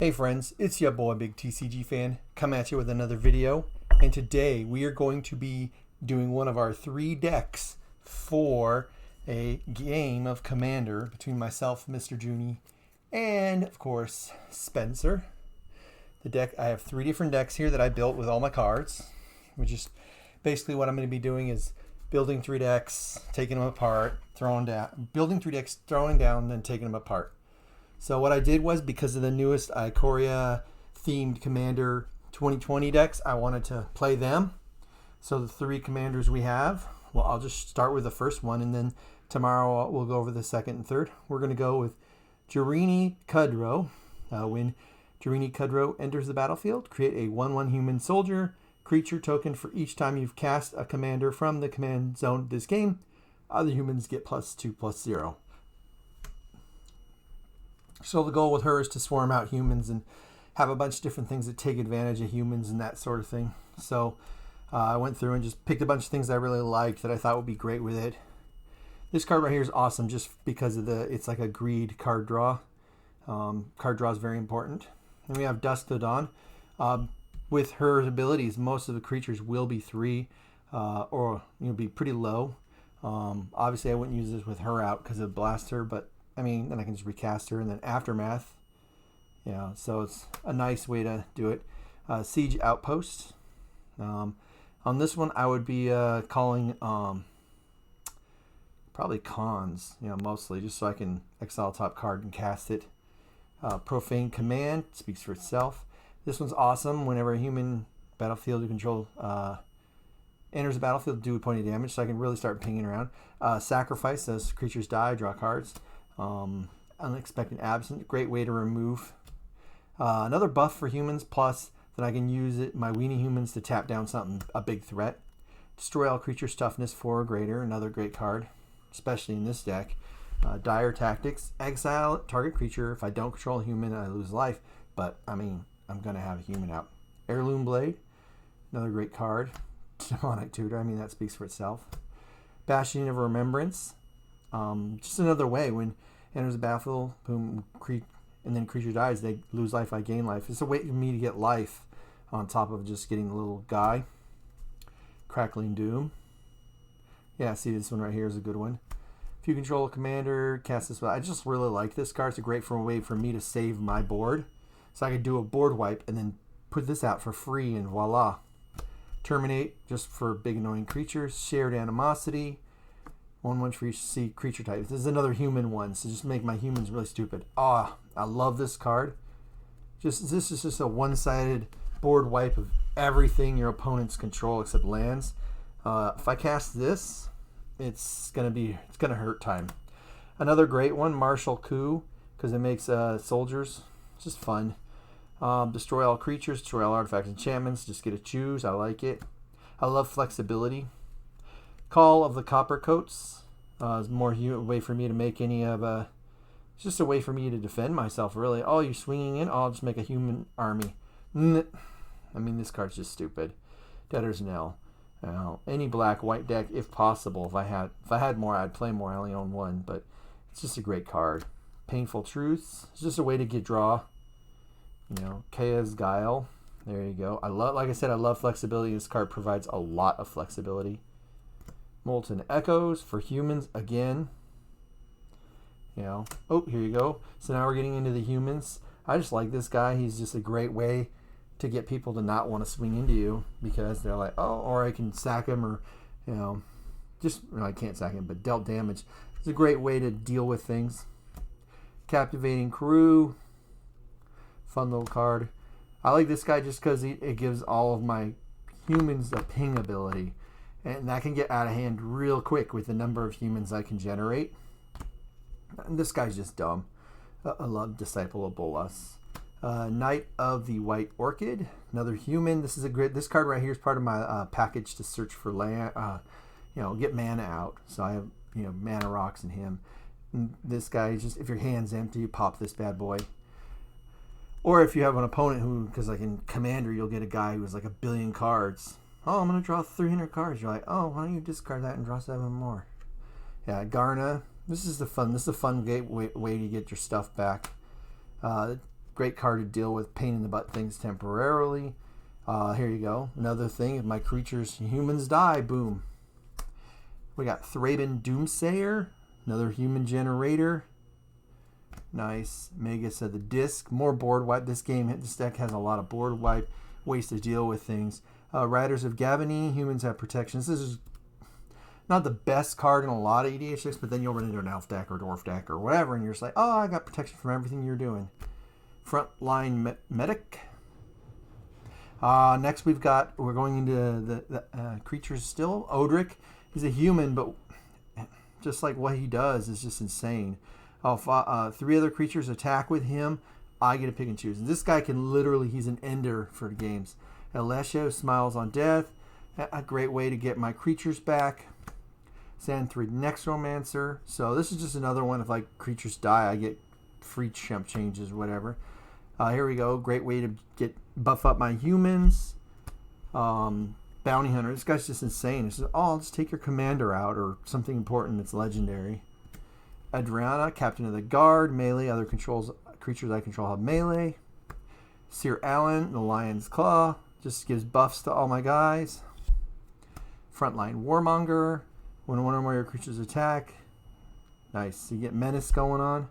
Hey friends, it's your boy BigTCGFan coming at you with another video, and today we are going to be doing one of our 3 decks for a game of Commander between myself, Mr. Junie, and of course Spencer. The deck, I have 3 different decks here that I built with all my cards, which is basically what I'm going to be doing is building 3 decks, taking them apart, throwing down, building 3 decks, throwing down, then taking them apart. So what I did was, because of the newest Ikoria themed Commander 2020 decks, I wanted to play them. So the 3 commanders we have, well, I'll just start with the first one, and then tomorrow we'll go over the second and third. We're going to go with Gerini Kudrow. When Gerini Kudrow enters the battlefield, create a 1/1 human soldier creature token for each time you've cast a commander from the command zone this game. Other humans get +2/+0. So the goal with her is to swarm out humans and have a bunch of different things that take advantage of humans and that sort of thing. So I went through and just picked a bunch of things I really liked that I thought would be great with it. This card right here is awesome just because of it's like a greed card draw. Card draw is very important. And we have Dusk to Dawn. With her abilities, most of the creatures will be 3 or be pretty low. Obviously I wouldn't use this with her out because it blasts her, but I mean, then I can just recast her, and then Aftermath. Yeah, so it's a nice way to do it. Siege Outpost. On this one, I would be calling probably cons, mostly, just so I can exile top card and cast it. Profane Command speaks for itself. This one's awesome. Whenever a human battlefield you control enters the battlefield, do a point of damage, so I can really start pinging around. Sacrifice, as creatures die, draw cards. Unexpected Absent, great way to remove. Another buff for humans, plus that I can use my weenie humans to tap down something, a big threat. Destroy all creatures toughness 4 or greater, another great card, especially in this deck. Dire Tactics, exile target creature. If I don't control a human, I lose life, but I mean, I'm going to have a human out. Heirloom Blade, another great card. Demonic Tutor, I mean, that speaks for itself. Bastion of Remembrance, just another way when enters the battlefield, boom, and then creature dies, they lose life, I gain life. It's a way for me to get life on top of just getting a little guy. Crackling Doom. Yeah, see, this one right here is a good one. If you control a commander, cast this. I just really like this card. It's a great way for me to save my board. So I could do a board wipe and then put this out for free, and voila. Terminate, just for big annoying creatures. Shared Animosity. 1/1 for each creature type. This is another human one, so just make my humans really stupid. I love this card. This is just a one-sided board wipe of everything your opponents control except lands. If I cast this, it's gonna hurt time. Another great one, Martial Coup, because it makes soldiers just fun. Destroy all creatures, destroy all artifacts, enchantments. Just get to choose. I like it. I love flexibility. Call of the Coppercoats is more a way for me to make any of it's just a way for me to defend myself, really. Oh, you're swinging in? I'll just make a human army. I mean, this card's just stupid. Debtor's Knell. Any black-white deck, if possible. If I had more, I'd play more. I only own 1, but it's just a great card. Painful Truths. It's just a way to get draw. Kaya's Guile. There you go. Like I said, I love flexibility. This card provides a lot of flexibility. Molten Echoes for humans again. Oh, here you go. So now we're getting into the humans. I just like this guy. He's just a great way to get people to not want to swing into you because they're like, oh, or I can sack him, or I can't sack him, but dealt damage. It's a great way to deal with things. Captivating Crew. Fun little card. I like this guy just because it gives all of my humans a ping ability. And that can get out of hand real quick with the number of humans I can generate. And this guy's just dumb. I love Disciple of Bolas. Knight of the White Orchid. Another human. This card right here is part of my package to search for land. Get mana out. So I have mana rocks in him. And this guy is just, if your hand's empty, you pop this bad boy. Or if you have an opponent who, because like in Commander, you'll get a guy who has like 1 billion cards. Oh, I'm going to draw 300 cards. You're like, oh, why don't you discard that and draw 7 more? Yeah, Garna. This is a fun way to get your stuff back. great card to deal with pain in the butt things temporarily. Here you go. Another thing, if my creatures, humans die, boom. We got Thraben Doomsayer, another human generator. Nice. Magus of the Disc, more board wipe. This deck has a lot of board wipe, ways to deal with things. Riders of Gavany, humans have protections. This is not the best card in a lot of EDH decks, but then you'll run into an elf deck or dwarf deck or whatever, and you're just like, oh, I got protection from everything you're doing. Frontline Medic. Next we're going into the creatures still. Odric, he's a human, but just like what he does is just insane. Three other creatures attack with him. I get to pick and choose. And this guy can literally, he's an ender for the games. Alessio, Smiles on Death. A great way to get my creatures back. Sandthrid Necromancer. So this is just another one. If like creatures die, I get free chump changes, whatever. Here we go. Great way to buff up my humans. Bounty Hunter. This guy's just insane. It's just, I'll just take your commander out or something important that's legendary. Adriana, Captain of the Guard. Melee. Other creatures I control have melee. Sir Alan, the Lion's Claw. Just gives buffs to all my guys. Frontline Warmonger. When one or more of your creatures attack. Nice. You get Menace going on.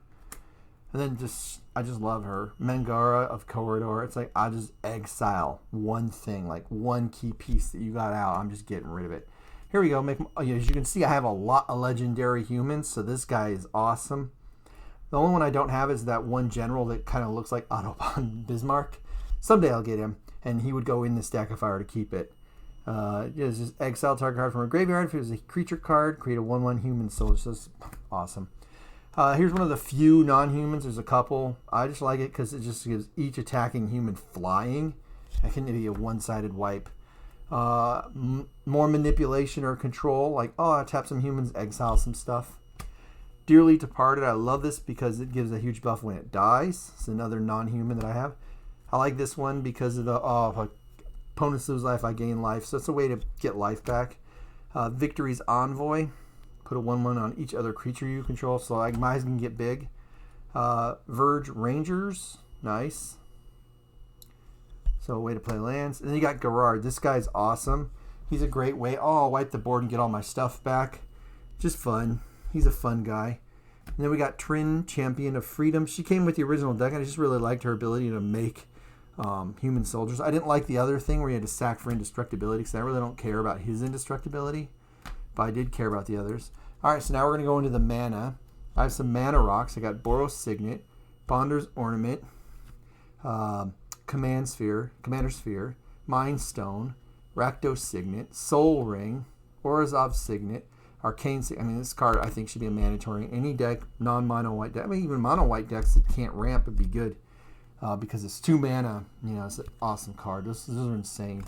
And then I just love her. Mangara of Corridor. It's like I just exile one thing, like one key piece that you got out. I'm just getting rid of it. Here we go. As you can see, I have a lot of legendary humans, so this guy is awesome. The only one I don't have is that one general that kind of looks like Autobahn Bismarck. Someday I'll get him, and he would go in this deck if I were to keep it. It's just exile target card from a graveyard. If it was a creature card, create a 1/1 human soldier. So it's awesome. Here's one of the few non-humans. There's a couple. I just like it because it just gives each attacking human flying. That can be a one-sided wipe. More manipulation or control. Like, oh, I tap some humans, exile some stuff. Dearly Departed. I love this because it gives a huge buff when it dies. It's another non-human that I have. I like this one because of the if opponents lose life, I gain life. So it's a way to get life back. Victory's Envoy. Put a 1/1 on each other creature you control, so like mine can get big. Verge Rangers, nice. So a way to play lands. And then you got Gerard. This guy's awesome. He's a great way. Oh, I'll wipe the board and get all my stuff back. Just fun. He's a fun guy. And then we got Trin, Champion of Freedom. She came with the original deck, and I just really liked her ability to make human soldiers. I didn't like the other thing where you had to sack for indestructibility because I really don't care about his indestructibility. But I did care about the others. Alright, so now we're going to go into the mana. I have some mana rocks. I got Boros Signet, Bonder's Ornament, Commander Sphere, Mind Stone, Rakdos Signet, Soul Ring, Orzhov Signet, Arcane Signet. I mean, this card I think should be a mandatory in any deck, non-mono white deck. I mean, even mono white decks that can't ramp would be good because it's 2 mana. You know, it's an awesome card. Those are insane.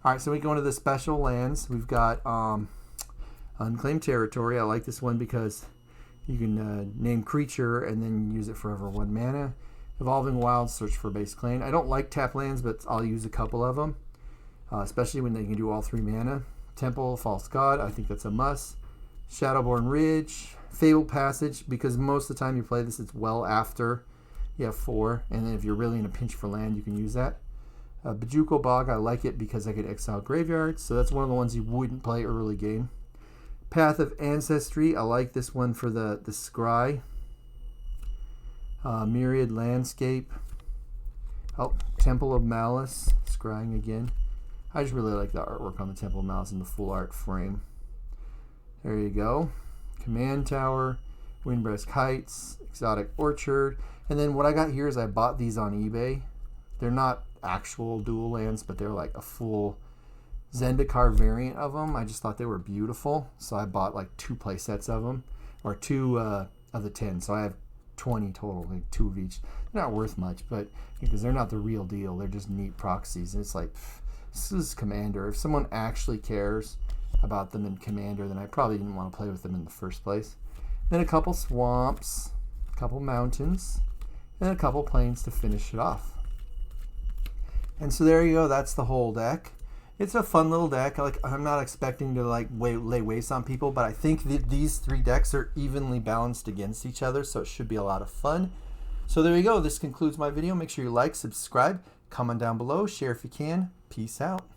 Alright, so we go into the special lands. We've got Unclaimed Territory. I like this one because you can name creature and then use it forever 1 mana. Evolving Wilds, search for base clan. I don't like tap lands, but I'll use a couple of them, especially when they can do all 3 mana. Temple, False God, I think that's a must. Shadowborn Ridge, Fabled Passage, because most of the time you play this, it's well after you have 4, and then if you're really in a pinch for land, you can use that. Bajuko Bog, I like it because I could exile graveyards, so that's one of the ones you wouldn't play early game. Path of Ancestry, I like this one for the Scry. Myriad Landscape. Oh, Temple of Malice, scrying again. I just really like the artwork on the Temple of Malice in the full art frame. There you go. Command Tower, Windbreast Heights, Exotic Orchard. And then what I got here is I bought these on eBay. They're not actual dual lands, but they're like a full Zendikar variant of them. I just thought they were beautiful, so I bought like 2 play sets of them, or 2 of the 10. So I have 20 total, like 2 of each. They're not worth much, but because they're not the real deal, they're just neat proxies. And it's like, this is Commander. If someone actually cares about them in Commander, then I probably didn't want to play with them in the first place. Then a couple swamps, a couple mountains, and a couple plains to finish it off. And so there you go. That's the whole deck. It's a fun little deck. I'm not expecting to lay waste on people, but I think these 3 decks are evenly balanced against each other, so it should be a lot of fun. So there you go. This concludes my video. Make sure you like, subscribe, comment down below, share if you can. Peace out.